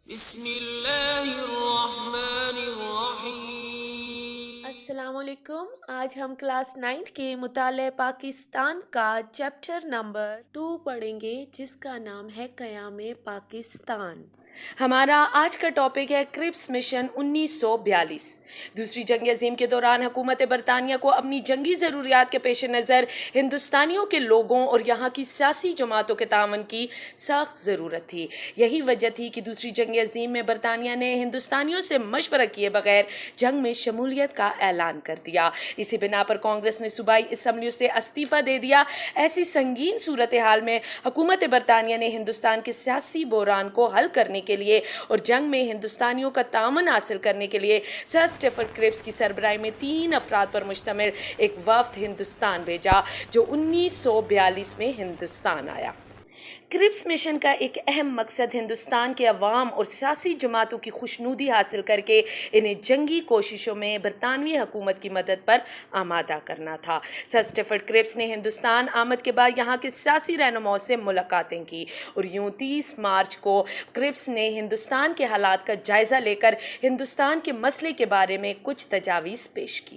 بسم اللہ الرحمن الرحیم۔ السلام علیکم۔ آج ہم کلاس 9 کے مطالعہ پاکستان کا چیپٹر نمبر 2 پڑھیں گے، جس کا نام ہے قیام پاکستان۔ ہمارا آج کا ٹاپک ہے کرپس مشن 1942۔ دوسری جنگ عظیم کے دوران حکومت برطانیہ کو اپنی جنگی ضروریات کے پیش نظر ہندوستانیوں کے لوگوں اور یہاں کی سیاسی جماعتوں کے تعاون کی سخت ضرورت تھی۔ یہی وجہ تھی کہ دوسری جنگ عظیم میں برطانیہ نے ہندوستانیوں سے مشورہ کیے بغیر جنگ میں شمولیت کا اعلان کر دیا۔ اسی بنا پر کانگریس نے صوبائی اسمبلیوں سے استعفیٰ دے دیا۔ ایسی سنگین صورتحال میں حکومت برطانیہ نے ہندوستان کے سیاسی بحران کو حل کرنے کے لیے اور جنگ میں ہندوستانیوں کا تعاون حاصل کرنے کے لیے سر اسٹیفرڈ کرپس کی سربراہی میں 3 افراد پر مشتمل ایک وفد ہندوستان بھیجا، جو 1942 میں ہندوستان آیا۔ کرپس مشن کا ایک اہم مقصد ہندوستان کے عوام اور سیاسی جماعتوں کی خوشنودی حاصل کر کے انہیں جنگی کوششوں میں برطانوی حکومت کی مدد پر آمادہ کرنا تھا۔ سر اسٹیفرڈ کرپس نے ہندوستان آمد کے بعد یہاں کے سیاسی رہنماؤں سے ملاقاتیں کی اور یوں 30 مارچ کو کرپس نے ہندوستان کے حالات کا جائزہ لے کر ہندوستان کے مسئلے کے بارے میں کچھ تجاویز پیش کی۔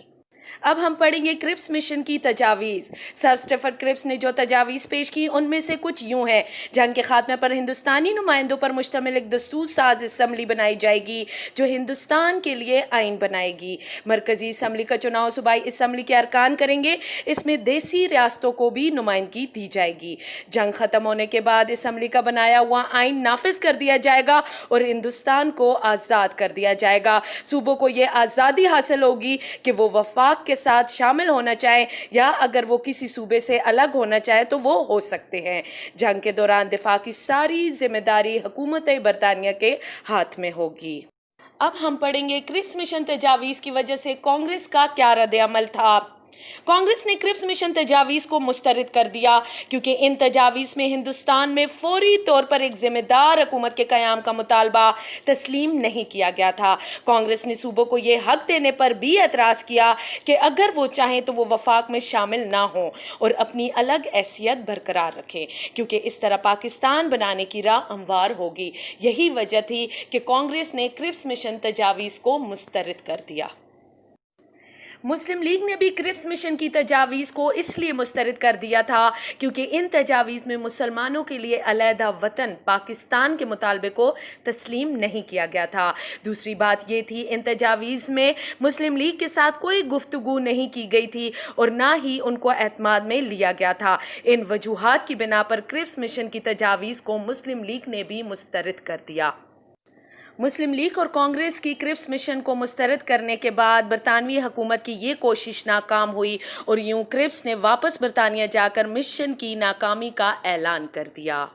اب ہم پڑھیں گے کرپس مشن کی تجاویز۔ سر اسٹیفرڈ کرپس نے جو تجاویز پیش کی ان میں سے کچھ یوں ہیں: جنگ کے خاتمے پر ہندوستانی نمائندوں پر مشتمل ایک دستور ساز اسمبلی بنائی جائے گی جو ہندوستان کے لیے آئین بنائے گی۔ مرکزی اسمبلی کا چناؤ صوبائی اسمبلی کے ارکان کریں گے۔ اس میں دیسی ریاستوں کو بھی نمائندگی دی جائے گی۔ جنگ ختم ہونے کے بعد اسمبلی کا بنایا ہوا آئین نافذ کر دیا جائے گا اور ہندوستان کو آزاد کر دیا جائے گا۔ صوبوں کو یہ آزادی حاصل ہوگی کہ وہ وفاق کے ساتھ شامل ہونا چاہیں یا اگر وہ کسی صوبے سے الگ ہونا چاہے تو وہ ہو سکتے ہیں۔ جنگ کے دوران دفاع کی ساری ذمہ داری حکومت برطانیہ کے ہاتھ میں ہوگی۔ اب ہم پڑھیں گے کرپس مشن تجاویز کی وجہ سے کانگریس کا کیا رد عمل تھا۔ کانگریس نے کرپس مشن تجاویز کو مسترد کر دیا کیونکہ ان تجاویز میں ہندوستان میں فوری طور پر ایک ذمہ دار حکومت کے قیام کا مطالبہ تسلیم نہیں کیا گیا تھا۔ کانگریس نے صوبوں کو یہ حق دینے پر بھی اعتراض کیا کہ اگر وہ چاہیں تو وہ وفاق میں شامل نہ ہوں اور اپنی الگ حیثیت برقرار رکھیں، کیونکہ اس طرح پاکستان بنانے کی راہ ہموار ہوگی۔ یہی وجہ تھی کہ کانگریس نے کرپس مشن تجاویز کو مسترد کر دیا۔ مسلم لیگ نے بھی کرپس مشن کی تجاویز کو اس لیے مسترد کر دیا تھا کیونکہ ان تجاویز میں مسلمانوں کے لیے علیحدہ وطن پاکستان کے مطالبے کو تسلیم نہیں کیا گیا تھا۔ دوسری بات یہ تھی، ان تجاویز میں مسلم لیگ کے ساتھ کوئی گفتگو نہیں کی گئی تھی اور نہ ہی ان کو اعتماد میں لیا گیا تھا۔ ان وجوہات کی بنا پر کرپس مشن کی تجاویز کو مسلم لیگ نے بھی مسترد کر دیا۔ مسلم لیگ اور کانگریس کی کرپس مشن کو مسترد کرنے کے بعد برطانوی حکومت کی یہ کوشش ناکام ہوئی اور یوں کرپس نے واپس برطانیہ جا کر مشن کی ناکامی کا اعلان کر دیا۔